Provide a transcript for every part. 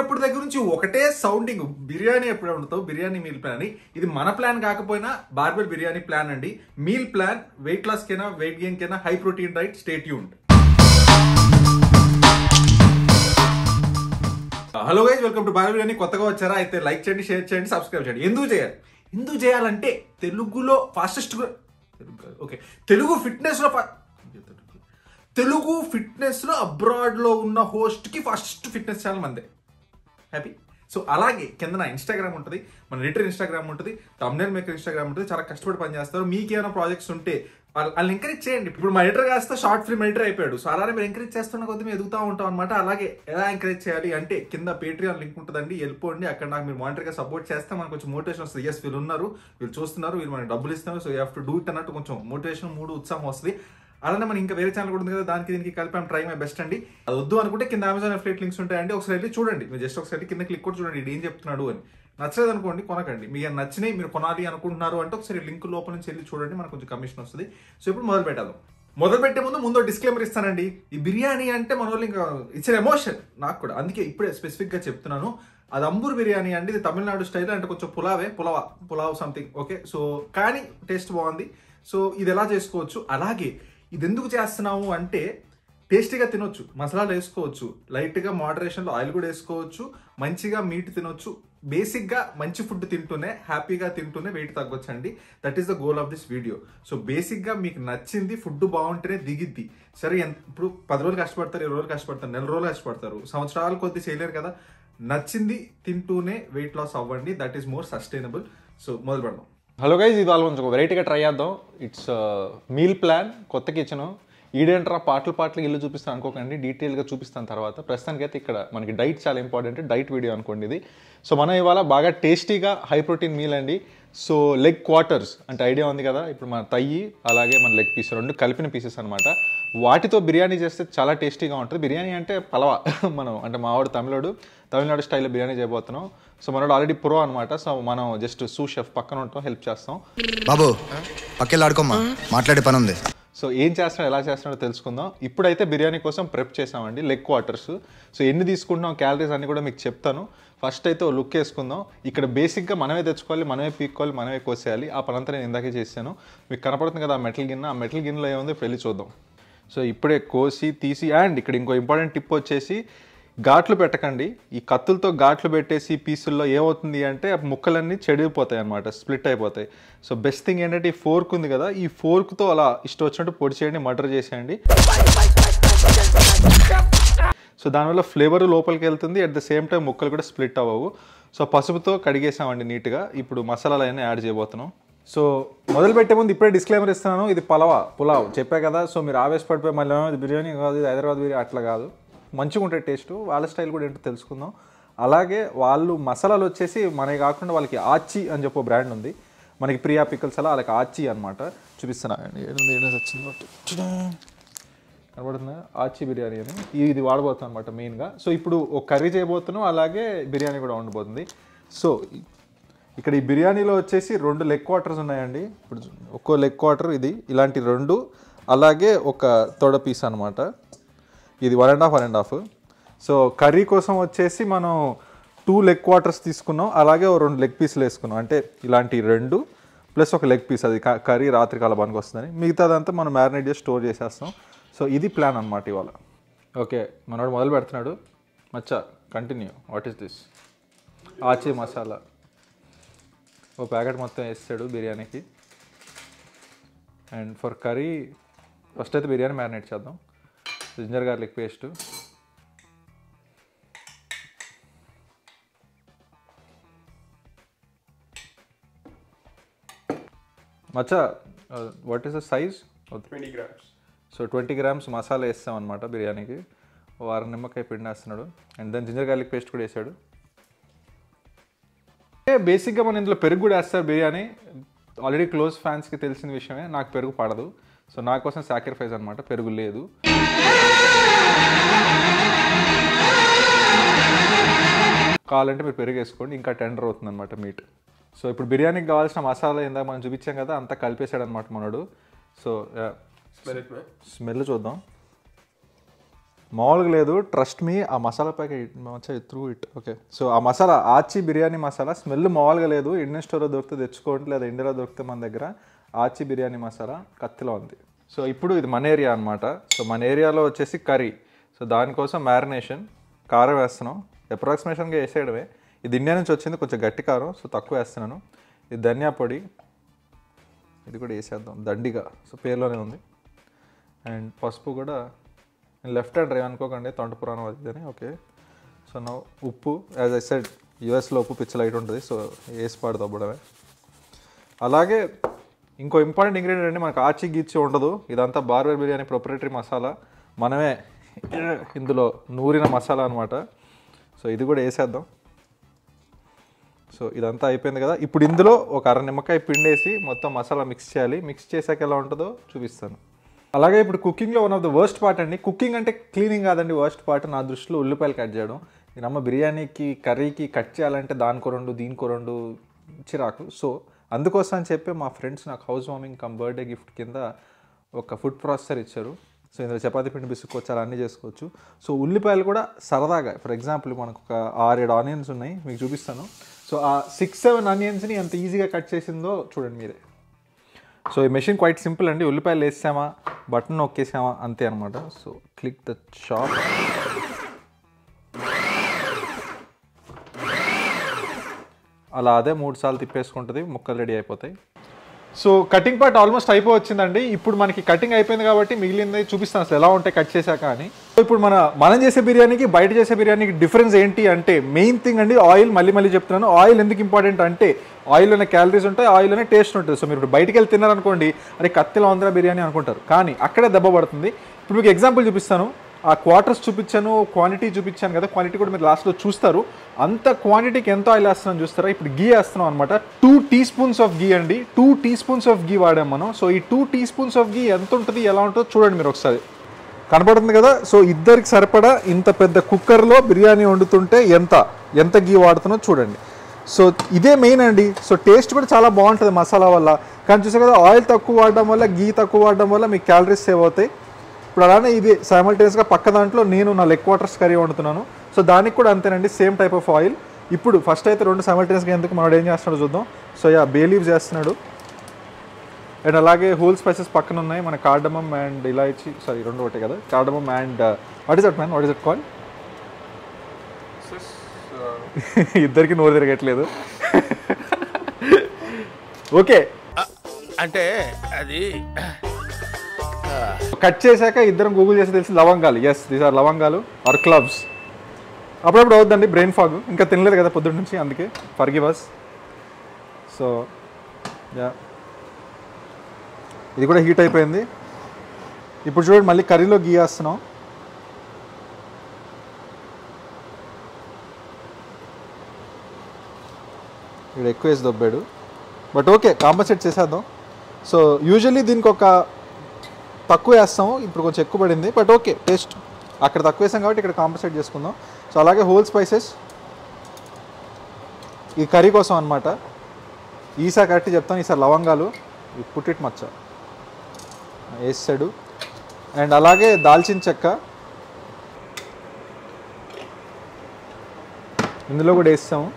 పెట్టినప్పుడు దగ్గర నుంచి ఒకటే సౌండింగ్, బిర్యానీ ఎప్పుడు వండుతావు, బిర్యానీ మీల్ ప్లాన్ అని. ఇది మన ప్లాన్ కాకపోయినా బార్బెల్ బిర్యానీ ప్లాన్ అండి. మీల్ ప్లాన్ వెయిట్ లాస్ కైనా వెయిట్ గెయిన్ కైనా high protein diet. Stay tuned. Hello guys, welcome to barbell biryani. కొత్తగా వచ్చారా అయితే లైక్ చేయండి, షేర్ చేయండి, సబ్స్క్రైబ్ చేయండి. ఎందుకు చేయాలంటే తెలుగులో ఫాస్టెస్ట్, తెలుగు ఫిట్నెస్ లో అబ్రాడ్ లో ఉన్న హోస్ట్ కి ఫస్ట్ ఫిట్నెస్ ఛానల్ మందే. హ్యాపీ. సో అలాగే కింద నా ఇన్స్టాగ్రామ్ ఉంటుంది, మన రిటర్ ఇన్స్టాగ్రామ్ ఉంటుంది, తమ్నెయిల్ మేకర్ ఇన్స్టాగ్రామ్ ఉంటుంది. చాలా కష్టపడి పనిచేస్తారు. మీకు ఏమైనా ప్రాజెక్ట్స్ ఉంటే వాళ్ళు ఎంకరేజ్ చేయండి. ఇప్పుడు మా ఎడిటర్ కాస్త షార్ట్ ఫిల్మ్ ఎడిటర్ అయిపోయాడు. సో అలానే మీరు ఎంకరేజ్ చేస్తున్న కొద్ది మేము ఎదుగుతూ ఉంటాం అనమాట. అలాగే ఎలా ఎంకరేజ్ చేయాలి అంటే కింద పేట్రియాన్ లింక్ ఉంటుందండి, వెళ్ళిపోండి. అక్కడ నాకు మీరు మానిటరీగా సపోర్ట్ చేస్తే మనకు కొంచెం మోటివేషన్ వస్తుంది. ఎస్, వీళ్ళు ఉన్నారు, వీళ్ళు చూస్తున్నారు, వీళ్ళు మనకి డబ్బులు ఇస్తున్నారు, so you have to do it అన్నట్టు కొంచెం మోటివేషన్, మూడు ఉత్సాహం వస్తుంది. అలానే మనం ఇంకా వేరే ఛానల్ కూడా ఉంది కదా, దీనికి కలిపి ట్రై మై బెస్ట్ అండి. అది వద్దు అనుకుంటే కింద అమెజాన్ అఫిలియేట్ లింక్స్ ఉంటాయండి, ఒకసారి వెళ్ళి చూడండి. మీరు జస్ట్ ఒకసారి కింద క్లిక్ కూడా చూడండి, ఇది ఏం చెప్తున్నాడు అని. నచ్చలేదు అనుకోండి, కొనకండి. మీకు నచ్చినాయి, మీరు కొనాలి అనుకుంటున్నారు అంటే ఒకసారి లింక్ లోపల నుంచి వెళ్ళి చూడండి, మనకు కొంచెం కమిషన్ వస్తుంది. సో ఇప్పుడు మొదలు పెట్టే ముందు డిస్క్లైమర్ ఇస్తానండి. ఈ బిర్యానీ అంటే మన వాళ్ళు ఇంకా ఇచ్చిన ఎమోషన్ నాకు కూడా, అందుకే ఇప్పుడే స్పెసిఫిక్ గా చెప్తున్నాను. అది అంబూర్ బిర్యానీ అండి. ఇది తమిళనాడు స్టైల్, అంటే కొంచెం పులావ్ సంథింగ్. ఓకే, సో కానీ టేస్ట్ బాగుంది. సో ఇది ఎలా చేసుకోవచ్చు, అలాగే ఇది ఎందుకు చేస్తున్నాము అంటే టేస్టీగా తినొచ్చు, మసాలాలు వేసుకోవచ్చు, లైట్గా మోడరేషన్లో ఆయిల్ కూడా వేసుకోవచ్చు, మంచిగా మీట్ తినొచ్చు. బేసిక్గా మంచి ఫుడ్ తింటూనే, హ్యాపీగా తింటూనే వెయిట్ తగ్గొచ్చండి. That is the goal of this video. So బేసిక్గా మీకు నచ్చింది, ఫుడ్ బాగుంటేనే దిగిద్ది. సరే, ఇప్పుడు 10 రోజులు కష్టపడతారు, 20 రోజులు కష్టపడతారు, నెల రోజులు కష్టపడతారు, సంవత్సరాలు కొద్ది చేయలేరు కదా. నచ్చింది తింటూనే వెయిట్ లాస్ అవ్వండి. That is more sustainable. So మొదలు పెడదాం. హలో గైజ్, ఇది వాళ్ళు కొంచెం వెరైటీగా ట్రై చేద్దాం. ఇట్స్ మీల్ ప్లాన్, కొత్త కిచెను. ఈడేంట్రా పాటలు ఇల్లు చూపిస్తాను అనుకోకండి, డీటెయిల్గా చూపిస్తాను తర్వాత. ప్రస్తుతానికి అయితే ఇక్కడ మనకి డైట్ చాలా ఇంపార్టెంట్, డైట్ వీడియో అనుకోండి ఇది. సో మనం ఇవాళ బాగా టేస్టీగా హై ప్రోటీన్ మీల్ అండి. సో లెగ్ క్వార్టర్స్ అంటే ఐడియా ఉంది కదా, ఇప్పుడు మన తయ్యి అలాగే మన లెగ్ పీస్ రెండు కలిపిన పీసెస్ అనమాట. వాటితో బిర్యానీ చేస్తే చాలా టేస్టీగా ఉంటుంది. బిర్యానీ అంటే పలవా మనం అంటే మావాడు తమిళనాడు స్టైల్లో బిర్యానీ చేయబోతున్నాం. సో మనోడు ఆల్రెడీ ప్రో అనమాట. సో మనం జస్ట్ సూ షెఫ్ పక్కన ఉంటాం, హెల్ప్ చేస్తాం. బాబు పక్కన ఆడుకోమ్మా, మాట్లాడే పని ఉంది. సో ఏం చేస్తున్నాడో ఎలా చేస్తున్నాడో తెలుసుకుందాం. ఇప్పుడైతే బిర్యానీ కోసం ప్రెప్ చేసామండి లెగ్ క్వార్టర్స్. సో ఎన్ని తీసుకుంటున్నాం, క్యాలరీస్ అన్ని కూడా మీకు చెప్తాను. ఫస్ట్ అయితే ఓ లుక్ వేసుకుందాం. ఇక్కడ బేసిక్గా మనమే తెచ్చుకోవాలి, మనమే పీక్కోవాలి, మనమే కోసేయాలి. ఆ పనంతా నేను ఇందాకే చేశాను. మీకు కనపడుతుంది కదా ఆ మెటల్ గిన్నె, ఆ మెటల్ గిన్నెలో ఏముంది వెళ్ళి చూద్దాం. సో ఇప్పుడే కోసి తీసి, అండ్ ఇక్కడ ఇంకో ఇంపార్టెంట్ టిప్ వచ్చేసి ఘాట్లు పెట్టకండి. ఈ కత్తులతో ఘాట్లు పెట్టేసి పీసుల్లో ఏమవుతుంది అంటే ముక్కలన్నీ చెడిపోతాయి అనమాట, స్ప్లిట్ అయిపోతాయి. సో బెస్ట్ థింగ్ ఏంటంటే ఈ ఫోర్క్ ఉంది కదా, ఈ ఫోర్క్తో అలా ఇష్టం వచ్చినట్టు పొడి చేయండి, మర్డర్ చేసేయండి. సో దానివల్ల ఫ్లేవర్ లోపలికి వెళ్తుంది, అట్ ద సేమ్ టైం ముక్కలు కూడా స్ప్లిట్ అవ్వవు. సో పసుపుతో కడిగేసామండి నీట్గా. ఇప్పుడు మసాలాలు అయినా యాడ్ చేయబోతున్నాం. సో మొదలు పెట్టే ముందు ఇప్పుడే డిస్క్లైమర్ ఇస్తున్నాను, ఇది పులావ్ చెప్పా కదా. సో మీరు ఆవేశపడిపోయి మళ్ళీ ఇది బిర్యానీ కాదు, ఇది హైదరాబాద్ బిర్యానీ అట్లా కాదు. మంచిగా ఉంటే టేస్ట్, వాళ్ళ స్టైల్ కూడా ఏంటో తెలుసుకుందాం. అలాగే వాళ్ళు మసాలాలు వచ్చేసి మనకి కాకుండా వాళ్ళకి ఆచి అని చెప్పి బ్రాండ్ ఉంది, మనకి ప్రియా పికల్స్ అలా వాళ్ళకి ఆచి అనమాట. చూపిస్తున్నా కనబడుతుందా, ఆచి బిర్యానీ అని. ఇది వాడబోతున్నాం అనమాట మెయిన్గా. సో ఇప్పుడు ఒక కర్రీ చేయబోతున్నాం, అలాగే బిర్యానీ కూడా వండబోతుంది. సో ఇక్కడ ఈ బిర్యానీలో వచ్చేసి 2 లెగ్ క్వార్టర్స్ ఉన్నాయండి. ఇప్పుడు ఒక్కో లెగ్ క్వార్టర్ ఇది ఇలాంటి 2, అలాగే ఒక తొడ పీస్ అనమాట. ఇది 1.5. సో కర్రీ కోసం వచ్చేసి మనం 2 లెగ్ క్వార్టర్స్ తీసుకున్నాం, అలాగే 2 లెగ్ పీసులు వేసుకున్నాం. అంటే ఇలాంటి 2 ప్లస్ ఒక లెగ్ పీస్, అది కర్రీ రాత్రి కాల పనికి వస్తుందని. మిగతాదంతా మనం మ్యారినేట్ చేసి స్టోర్ చేసేస్తాం. సో ఇది ప్లాన్ అనమాట ఇవాళ. ఓకే, మనోడు మొదలు పెడుతున్నాడు. మచ్చా కంటిన్యూ. What is this? ఆచి మసాలా ఓ ప్యాకెట్ మొత్తం వేస్తాడు బిర్యానీకి. అండ్ ఫర్ కర్రీ ఫస్ట్ అయితే బిర్యానీ మ్యారినేట్ చేద్దాం. Ginger garlic paste, Maccha what is the size? 20 grams. So 20 grams masala వేస్తాం అనమాట బిర్యానీకి. 6 నిమ్మకాయ పిండి వేస్తున్నాడు. అండ్ దాని జింజర్ గార్లిక్ పేస్ట్ కూడా వేసాడు. బేసిక్గా మనం ఇందులో పెరుగు కూడా వేస్తారు. బిర్యానీ ఆల్రెడీ క్లోజ్ ఫ్యాన్స్కి తెలిసిన విషయమే, నాకు పెరుగు పడదు. సో నా కోసం సాక్రిఫైస్ అనమాట, పెరుగు లేదు. కావాలంటే మీరు పెరుగు వేసుకోండి, ఇంకా టెండర్ అవుతుంది అనమాట మీట్. సో ఇప్పుడు బిర్యానీకి కావాల్సిన మసాలా ఇందాక మనం చూపించాం కదా, అంతా కలిపేశాడు అనమాట మనోడు. సో స్మెల్ చూద్దాం. మామూలుగా లేదు, ట్రస్ట్ మీ. ఆ masala packet through it. Okay, so ఆ మసాలా ఆచి బిర్యానీ మసాలా స్మెల్ మామూలుగా లేదు. ఇండియన్ స్టోర్లో దొరికితే తెచ్చుకోండి, లేదా ఇండియాలో దొరికితే మన దగ్గర ఆచి బిర్యానీ మసాలా కత్తిలో ఉంది. సో ఇప్పుడు ఇది మన ఏరియా అనమాట. సో మన ఏరియాలో వచ్చేసి కర్రీ. సో దానికోసం మ్యారినేషన్, కారం వేస్తున్నాం. అప్రాక్సిమేషన్గా వేసేయడమే. ఇది ఇండియా నుంచి వచ్చింది, కొంచెం గట్టి కారం, సో తక్కువ వేస్తున్నాను. ఇది ధనియా పొడి, ఇది కూడా వేసేద్దాం దండిగా, సో పేరులోనే ఉంది. అండ్ పసుపు కూడా లెఫ్ట్ హ్యాండ్ డ్రైవ్ అనుకోకండి, తొంట పురాణం అది. ఓకే, సో నా ఉప్పు యాజ్ ఐ సెడ్ యూఎస్లో ఉప్పు పిచ్చ లైట్ ఉంటుంది, సో వేసి పాడు తప్పడమే. అలాగే ఇంకో ఇంపార్టెంట్ ఇంగ్రీడియంట్ అండి, మనకు ఆచి గీచి ఉండదు. ఇదంతా బార్బెల్ బిర్యానీ ప్రొప్రైటరీ మసాలా, మనమే ఇందులో నూరిన మసాలా అనమాట. సో ఇది కూడా వేసేద్దాం. సో ఇదంతా అయిపోయింది కదా. ఇప్పుడు ఇందులో ఒక అర నిమ్మకాయ పిండేసి మొత్తం మసాలా మిక్స్ చేయాలి. మిక్స్ చేసాక ఎలా ఉంటుందో చూపిస్తాను. అలాగే ఇప్పుడు కుకింగ్లో one of the worst part అండి. కుకింగ్ అంటే క్లీనింగ్ కాదండి, వర్స్ట్ పార్ట్ నా దృష్టిలో ఉల్లిపాయలు కట్ చేయడం. దీనమ్మ బిర్యానీకి కర్రీకి కట్ చేయాలంటే దానికో రెండు దీనికో రెండు చిరాకు. సో అందుకోసం అని చెప్పి మా ఫ్రెండ్స్ నాకు house warming come birthday gift కింద ఒక ఫుడ్ ప్రాసెసర్ ఇచ్చారు. సో ఇందులో చపాతీ పిండి బిసుకోవచ్చు, అలా అన్నీ చేసుకోవచ్చు. సో ఉల్లిపాయలు కూడా సరదాగా, ఫర్ ఎగ్జాంపుల్ మనకు ఒక 6-7 ఆనియన్స్ ఉన్నాయి, మీకు చూపిస్తాను. సో ఆ 6-7 ఆనియన్స్ని ఎంత ఈజీగా కట్ చేసిందో చూడండి మీరే. సో ఈ మెషిన్ క్వైట్ సింపుల్ అండి. ఉల్లిపాయలు వేసామా, బటన్ నొక్కేసామా, అంతే అనమాట. So click the chop. అలా అదే 3 సార్లు తిప్పేసుకుంటుంది, ముక్కలు రెడీ అయిపోతాయి. సో కటింగ్ పార్ట్ ఆల్మోస్ట్ అయిపోవచ్చిందండి. ఇప్పుడు మనకి కటింగ్ అయిపోయింది కాబట్టి మిగిలింది చూపిస్తాను అసలు ఎలా ఉంటాయి కట్ చేశాక అని. సో ఇప్పుడు మనం చేసే బిర్యానీకి బయట చేసే బిర్యానీకి డిఫరెన్స్ ఏంటి అంటే, మెయిన్ థింగ్ అండి ఆయిల్. మళ్ళీ చెప్తున్నాను, ఆయిల్ ఎందుకు ఇంపార్టెంట్ అంటే ఆయిల్లోనే క్యాలరీస్ ఉంటాయి, ఆయిల్లోనే టేస్ట్ ఉంటుంది. సో మీరు ఇప్పుడు బయటికి వెళ్ళి తిన్నారనుకోండి, అరే కత్తిలో ఉందిరా బిర్యానీ అనుకుంటారు, కానీ అక్కడే దెబ్బ పడుతుంది. ఇప్పుడు మీకు ఎగ్జాంపుల్ చూపిస్తాను. ఆ క్వార్టర్స్ చూపించాను, క్వాంటిటీ చూపించాను కదా, క్వాంటిటీ కూడా మీరు లాస్ట్లో చూస్తారు. అంత క్వాంటిటీకి ఎంత ఆయిల్ వేస్తున్నాం చూస్తారా. ఇప్పుడు గీ వేస్తున్నాం అనమాట. 2 టీ స్పూన్స్ ఆఫ్ గీ అండి. 2 టీ స్పూన్స్ ఆఫ్ గీ వాడాం మనం. సో ఈ 2 టీ స్పూన్స్ ఆఫ్ గీ ఎంత ఉంటుంది, ఎలా ఉంటుందో చూడండి మీరు ఒకసారి. కనపడుతుంది కదా. సో ఇద్దరికి సరిపడా ఇంత పెద్ద కుక్కర్లో బిర్యానీ వండుతుంటే ఎంత గీ వాడుతున్నో చూడండి. సో ఇదే మెయిన్ అండి. సో టేస్ట్ కూడా చాలా బాగుంటుంది మసాలా వల్ల. కానీ చూసా కదా, ఆయిల్ తక్కువ వాడడం వల్ల, గీ తక్కువ వాడడం వల్ల మీకు క్యాలరీస్ సేవ్ అవుతాయి. ఇప్పుడు అలానే ఇది సైమల్టేనియస్గా పక్క దాంట్లో నేను నా లెగ్ క్వార్టర్స్ కర్రీ వండుతున్నాను. సో దానికి కూడా అంతేనండి, సేమ్ టైప్ ఆఫ్ ఆయిల్. ఇప్పుడు ఫస్ట్ అయితే 2 సైమల్టేనియస్గా ఎందుకు మనోడు ఏం చేస్తున్నాడో చూద్దాం. సో బే లీవ్స్ చేస్తున్నాడు. అండ్ అలాగే హోల్ స్పైసెస్ పక్కన ఉన్నాయి, మన కార్డమమ్ అండ్ ఇలాచి, సారీ 2 ఒకటే కదా, cardamom and what is that man, what is that call? ఇద్దరికి నోరు తిరగట్లేదు. ఓకే, అంటే అది కట్ చేశాక ఇద్దరం గూగుల్ చేసి తెలిసి లవంగాలు. ఎస్, దీస్ ఆర్ లవంగాలు ఆర్ క్లవ్స్. అప్పుడప్పుడు అవుతుందండి బ్రెయిన్ ఫాగ్, ఇంకా తినలేదు కదా పొద్దున్న నుంచి, అందుకే ఫర్గివ్ us. సో ఇది కూడా హీట్ అయిపోయింది. ఇప్పుడు చూడండి మళ్ళీ కర్రీలో గీ వేస్తున్నాం. ఇక్కడ ఎక్కువ వేసి దొబ్బాడు, బట్ ఓకే కాంపన్సేట్ చేసేద్దాం. సో యూజువల్లీ దీనికి ఒక తక్కువ వేస్తాము, ఇప్పుడు కొంచెం ఎక్కువ పడింది, బట్ ఓకే టేస్ట్ అక్కడ తక్కువ వేసాం కాబట్టి ఇక్కడ కాంపన్సేట్ చేసుకుందాం. సో అలాగే హోల్ స్పైసెస్ ఈ కర్రీ కోసం అనమాట. ఈసారి కరెక్ట్ చెప్తాను, ఈసారి లవంగాలు పుట్టిట్ మచ్చ వేసాడు. అండ్ అలాగే దాల్చిన చెక్క ఇందులో కూడా వేస్తాము.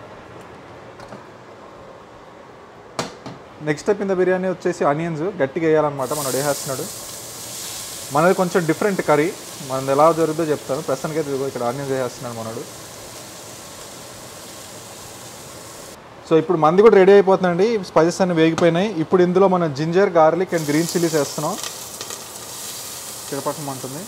Next step in the biryani వచ్చేసి ఆనియన్స్ గట్టిగా వేయాలన్నమాట. మనోడు వేసేస్తున్నాడు. మనది కొంచెం డిఫరెంట్ కర్రీ, మనది ఎలా జరుగుతుందో చెప్తాను. ప్రస్తుతానికి అయితే ఇక్కడ ఆనియన్స్ వేసేస్తున్నాడు మనోడు. సో ఇప్పుడు మంది కూడా రెడీ అయిపోతుందండి. స్పైసెస్ అన్ని వేగిపోయినాయి. ఇప్పుడు ఇందులో మనం ginger, garlic and green chillies వేస్తున్నాం. చిరపట్టమంటుంది.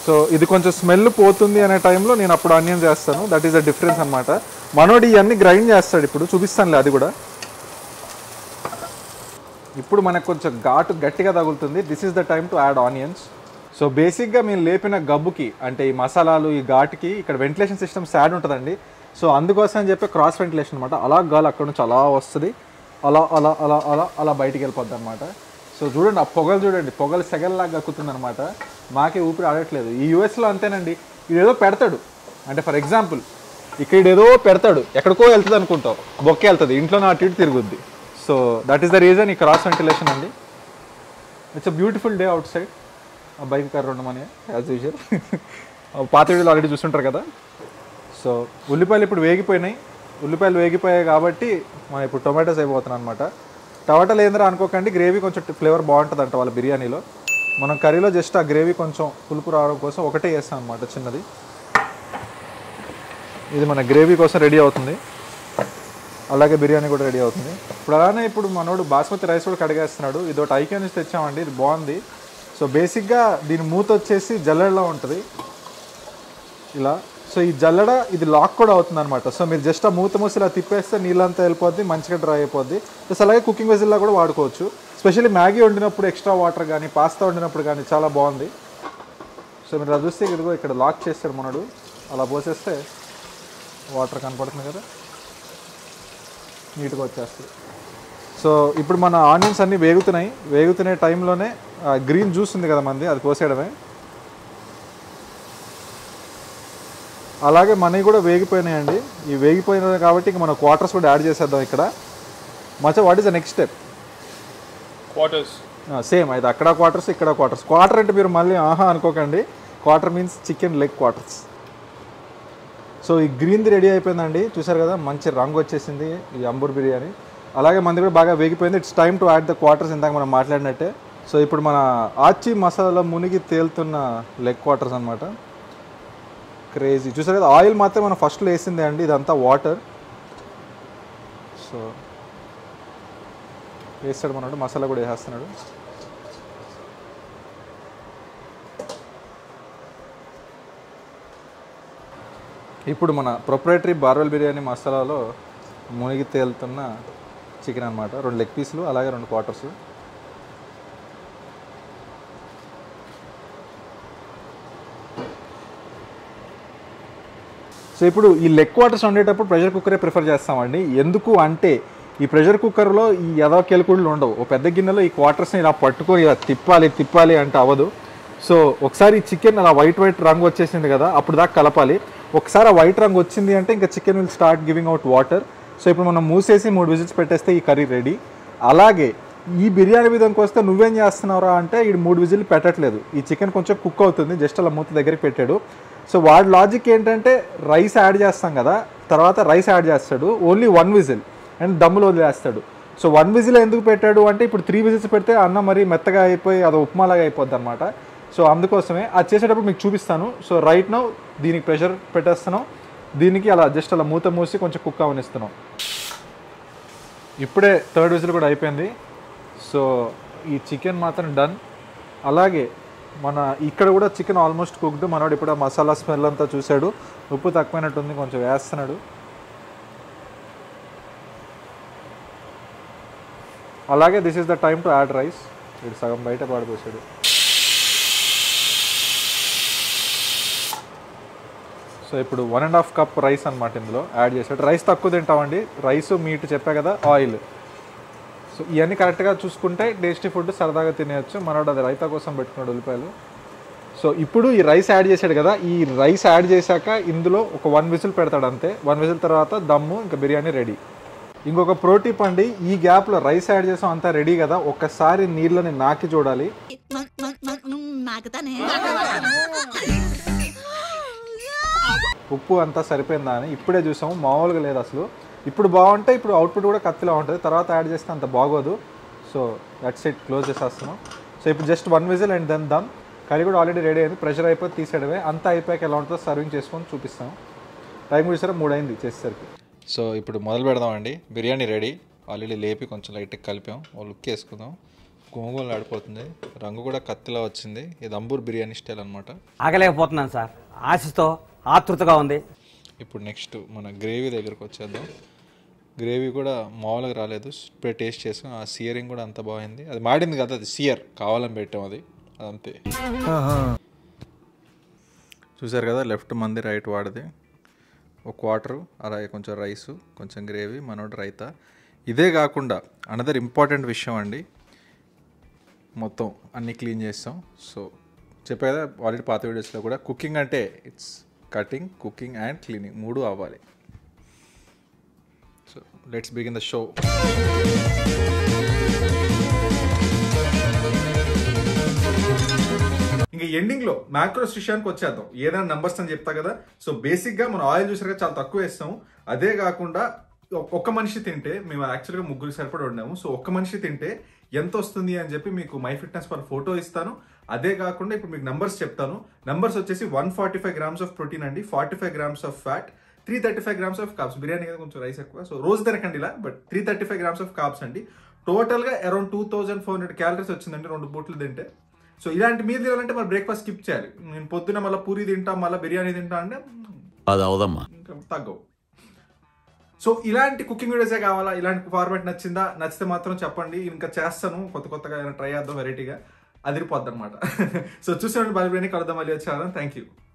సో ఇది కొంచెం స్మెల్ పోతుంది అనే టైంలో నేను అప్పుడు ఆనియన్స్ వేస్తాను. దట్ ఈస్ ద డిఫరెన్స్ అనమాట. మనోడు ఇవన్నీ గ్రైండ్ చేస్తాడు. ఇప్పుడు చూపిస్తానులే అది కూడా. ఇప్పుడు మనకు కొంచెం ఘాటు గట్టిగా తగులుతుంది. This is the time to add onions. So బేసిక్గా మేము లేపిన గబ్బుకి, అంటే ఈ మసాలాలు ఈ ఘాటుకి ఇక్కడ వెంటిలేషన్ సిస్టమ్ యాడ్ ఉంటుందండి. సో అందుకోసం అని చెప్పి క్రాస్ వెంటిలేషన్ అనమాట. అలా గాలి అక్కడ నుంచి అలా వస్తుంది, అలా అలా అలా అలా అలా బయటికి వెళ్ళిపోద్ది అనమాట. సో చూడండి ఆ పొగలు చూడండి, పొగలు సెగల్లాగా గక్కుతుంది అనమాట. మాకే ఊపిరి ఆడట్లేదు. ఈ యూఎస్లో అంతేనండి, ఇదేదో పెడతాడు. అంటే ఫర్ ఎగ్జాంపుల్ ఇక్కడ ఏదో పెడతాడు, ఎక్కడికో వెళ్తుంది అనుకుంటావు, బొక్కే వెళ్తుంది, ఇంట్లో అటు ఇటు తిరుగుద్ది. So that is the reason ఈ క్రాస్ వెంటిలేషన్ అండి. It's a beautiful day outside. ఆ బైక్ కార్ ఉండమని యాజ్ యూజువల్ పాత వీడియోలు ఆల్రెడీ చూస్తుంటారు కదా. సో ఉల్లిపాయలు ఇప్పుడు వేగిపోయినాయి. ఉల్లిపాయలు వేగిపోయాయి కాబట్టి మనం ఇప్పుడు టొమాటోస్ అయిపోతున్నాం అనమాట. టమాటాలు ఏంద్రా అనుకోకండి, గ్రేవీ కొంచెం ఫ్లేవర్ బాగుంటుంది అంట వాళ్ళ బిర్యానీలో. మనం కర్రీలో జస్ట్ ఆ గ్రేవీ కొంచెం పులుపు రావడం కోసం ఒకటే వేస్తాం అనమాట చిన్నది. ఇది మన గ్రేవీ కోసం రెడీ అవుతుంది, అలాగే బిర్యానీ కూడా రెడీ అవుతుంది. ఇప్పుడు అలానే ఇప్పుడు మనోడు బాస్మతి రైస్ కూడా కడిగేస్తున్నాడు. ఇది ఒకటి ఐక్యూ నుంచి తెచ్చామండి, ఇది బాగుంది. సో బేసిక్గా దీని మూత వచ్చేసి జల్లెడలో ఉంటుంది ఇలా. సో ఈ జల్లెడ ఇది లాక్ కూడా అవుతుంది అనమాట. సో మీరు జస్ట్ ఆ మూత మూసి ఇలా తిప్పేస్తే నీళ్ళంతా వెళ్ళిపోద్ది, మంచిగా డ్రై అయిపోద్ది. ప్లస్ అలాగే కుకింగ్ వెజిల్లా కూడా వాడుకోవచ్చు. స్పెషల్లీ మ్యాగీ వండినప్పుడు ఎక్స్ట్రా వాటర్ కానీ పాస్తా వండినప్పుడు కానీ చాలా బాగుంది. సో మీరు అలా చూస్తే ఇదిగో ఇక్కడ లాక్ చేస్తాడు మనోడు, అలా పోసేస్తే వాటర్ కనపడుతుంది కదా, నీట్గా వచ్చేస్తుంది. సో ఇప్పుడు మన ఆనియన్స్ అన్నీ వేగుతున్న టైంలోనే గ్రీన్ జ్యూస్ ఉంది కదా మంది, అది పోసేయడమే. అలాగే మనవి కూడా వేగిపోయినాయండి. ఈ వేగిపోయినాయి కాబట్టి ఇంక మన క్వార్టర్స్ కూడా యాడ్ చేసేద్దాం ఇక్కడ. మచ్చ what is the next step? Quarters same అయితే అక్కడ క్వార్టర్స్ ఇక్కడ క్వార్టర్స్. క్వార్టర్ అంటే మీరు మళ్ళీ ఆహా అనుకోకండి, quarter means chicken leg quarters. So ఈ గ్రీన్ది రెడీ అయిపోయిందండి, చూసారు కదా మంచి రంగు వచ్చేసింది ఈ అంబూర్ బిర్యానీ. అలాగే మంది కూడా బాగా వేగిపోయింది. It's time to add the quarters, ఇందాక మనం మాట్లాడినట్టే. సో ఇప్పుడు మన ఆచి మసాలా మునిగి తేలుతున్న లెగ్ క్వార్టర్స్ అనమాట. క్రేజీ, చూసారు కదా ఆయిల్ మాత్రం మనం ఫస్ట్లో వేసిందే అండి, ఇదంతా వాటర్. సో వేస్తాడు మనోడు, మసాలా కూడా వేసేస్తున్నాడు. ఇప్పుడు మన ప్రొప్రైటరీ బార్బెల్ బిర్యానీ మసాలాలో మునిగి తేలుతున్న చికెన్ అనమాట. 2 లెగ్ పీసులు అలాగే 2 క్వార్టర్స్. సో ఇప్పుడు ఈ లెగ్ క్వార్టర్స్ వండేటప్పుడు ప్రెషర్ కుక్కరే ప్రిఫర్ చేస్తామండి. ఎందుకు అంటే ఈ ప్రెషర్ కుక్కర్లో ఈ ఎదవ కెలుకుళ్ళు ఉండవు. ఓ పెద్ద గిన్నెలో ఈ క్వార్టర్స్ని ఇలా పట్టుకొని ఇలా తిప్పాలి అంటే అవ్వదు. సో ఒకసారి చికెన్ అలా వైట్ రంగు వచ్చేసింది కదా, అప్పుడు దాకా కలపాలి. ఒకసారి ఆ వైట్ రంగు వచ్చింది అంటే ఇంకా chicken will start giving out water. So ఇప్పుడు మనం మూసేసి 3 విజిల్స్ పెట్టేస్తే ఈ కర్రీ రెడీ. అలాగే ఈ బిర్యానీ విధంకి వస్తే నువ్వేం చేస్తున్నావురా అంటే ఈ 3 విజిల్ పెట్టట్లేదు, ఈ చికెన్ కొంచెం కుక్ అవుతుంది, జస్ట్ అలా మూత దగ్గరికి పెట్టాడు. సో వాడి లాజిక్ ఏంటంటే రైస్ యాడ్ చేస్తాం కదా, తర్వాత రైస్ యాడ్ చేస్తాడు, ఓన్లీ 1 విజిల్ అండ్ దమ్ములో వదిలేస్తాడు. సో 1 విజిల్ ఎందుకు పెట్టాడు అంటే ఇప్పుడు 3 విజిల్స్ పెడితే అన్నం మరీ మెత్తగా అయిపోయి అది ఉప్మాలాగా అయిపోద్ది అనమాట. సో అందుకోసమే అది చేసేటప్పుడు మీకు చూపిస్తాను. సో రైట్ నౌ దీనికి ప్రెషర్ పెట్టేస్తున్నాం, దీనికి అలా జస్ట్ అలా మూత మూసి కొంచెం కుక్ అవనిస్తున్నాం. ఇప్పుడే 3rd విజిల్ కూడా అయిపోయింది. సో ఈ చికెన్ మాత్రం డన్. అలాగే మన ఇక్కడ కూడా చికెన్ ఆల్మోస్ట్ కుక్డ్. మనోడు ఇప్పుడు మసాలా స్మెల్ అంతా చూశాడు, ఉప్పు తక్కువైనట్టుంది, కొంచెం వేస్తున్నాడు. అలాగే this is the time to add rice. ఇది సగం బయట పాడిపోసాడు. సో ఇప్పుడు 1.5 కప్ రైస్ అనమాట ఇందులో యాడ్ చేసాడు. రైస్ తక్కువ తింటామండి, రైస్ మీట్ చెప్పా కదా, ఆయిల్. సో ఇవన్నీ కరెక్ట్గా చూసుకుంటే టేస్టీ ఫుడ్ సరదాగా తినేయచ్చు. మనోడు అది రైతా కోసం పెట్టుకున్నాడు ఉల్లిపాయలు. సో ఇప్పుడు ఈ రైస్ యాడ్ చేశాడు కదా, ఈ రైస్ యాడ్ చేశాక ఇందులో ఒక 1 విజిల్ పెడతాడు అంతే. 1 విజిల్ తర్వాత దమ్ము, ఇంకా బిర్యానీ రెడీ. ఇంకొక ప్రో టిప్ అండి, ఈ గ్యాప్లో రైస్ యాడ్ చేసాం అంతా రెడీ కదా, ఒక్కసారి నీళ్ళని నాకి చూడాలి. ఉప్పు అంతా సరిపోయిందా అని ఇప్పుడే చూసాము, మామూలుగా లేదు అసలు. ఇప్పుడు బాగుంటే ఇప్పుడు అవుట్పుట్ కూడా కత్తిలా ఉంటుంది, తర్వాత యాడ్ చేస్తే అంత బాగోదు. సో దట్స్ ఇట్, క్లోజ్ చేసేస్తున్నాం. సో ఇప్పుడు just 1 whistle and then dum. Curry కూడా ఆల్రెడీ రెడీ అయింది, ప్రెషర్ అయిపోయి తీసేయడమే. అంతా అయిపోయాక ఎలా ఉంటుందో సర్వింగ్ చేసుకొని చూపిస్తాం. టైం చూసారా 3 అయింది చేసేసరికి. సో ఇప్పుడు మొదలు పెడదామండి. బిర్యానీ రెడీ, ఆల్రెడీ లేపి కొంచెం లైట్గా కలిపాం. లుక్ వేసుకుందాం. గోంగూరలు ఆడిపోతుంది, రంగు కూడా కత్తిలా వచ్చింది. ఇది అంబూర్ బిర్యానీ స్టైల్ అనమాట. ఆగలేకపోతున్నాను సార్, ఆశతో ఆతృతగా ఉంది. ఇప్పుడు నెక్స్ట్ మన గ్రేవీ దగ్గరకు వచ్చేద్దాం. గ్రేవీ కూడా మామూలుగా రాలేదు, ఇప్పుడే టేస్ట్ చేసాం. ఆ సియరింగ్ కూడా అంత బాగుంది. అది మాడింది కదా, అది సియర్ కావాలని పెట్టాం, అది అదంతే. చూసారు కదా, లెఫ్ట్ మంది రైట్ వాడిది. ఒక క్వార్టరు, అలాగే కొంచెం రైసు, కొంచెం గ్రేవీ, మనోడు రైతా. ఇదే కాకుండా అనదర్ ఇంపార్టెంట్ విషయం అండి, మొత్తం అన్నీ క్లీన్ చేస్తాం. సో చెప్పే కదా ఆల్రెడీ పాత వీడియోస్లో కూడా, కుకింగ్ అంటే it's cutting, cooking and cleaning 3 అవ్వాలి. So let's begin the show. ఇంకా ఎండింగ్ లో మ్యాక్రోస్ విషయానికి వచ్చేద్దాం. ఏదైనా నంబర్స్ అని చెప్తా కదా. సో బేసిక్ గా మనం ఆయిల్ చూసారు కదా, చాలా తక్కువ వేస్తాం. అదే కాకుండా ఒక్క మనిషి తింటే, మేము యాక్చువల్గా ముగ్గురికి సరిపడి ఉన్నాము. సో ఒక్క మనిషి తింటే ఎంత వస్తుంది అని చెప్పి మీకు మై ఫిట్నెస్ పర్ ఫోటో ఇస్తాను. అదే కాకుండా ఇప్పుడు మీకు నంబర్స్ చెప్తాను. నంబర్స్ వచ్చేసి 145 grams ఆఫ్ ప్రోటీన్ అండి, 45 grams of fat, 335 grams of carbs. Biryani కదా కొంచెం రైస్ ఎక్కువ, సో రోజు తినకండి ఇలా, బట్ 335 grams ఆఫ్ కార్బ్స్ అండి. టోటల్గా అరౌండ్ 2400 క్యాలరీస్ వచ్చిందండి 2 పూట్లు తింటే. సో ఇలాంటి మీరు తినాలంటే మరి బ్రేక్ఫాస్ట్ స్కిప్ చేయాలి. నేను పొద్దున్న మళ్ళీ పూరి తింటా, మళ్ళీ బిర్యానీ తింటా అంటే అది అవదమ్మా, ఇంకా తగ్గవు. సో ఇలాంటి కుకింగ్ వీడియోసే కావాలా? ఇలాంటి ఫార్మాట్ నచ్చిందా? నచ్చితే మాత్రం చెప్పండి, ఇంకా చేస్తాను. కొత్తగా ట్రై చేద్దాం, వెరైటీగా అదిరిపోద్ది అనమాట. సో చూసాను, బిర్యానీ కలుద్దాం మళ్ళీ వచ్చాను. Thank you.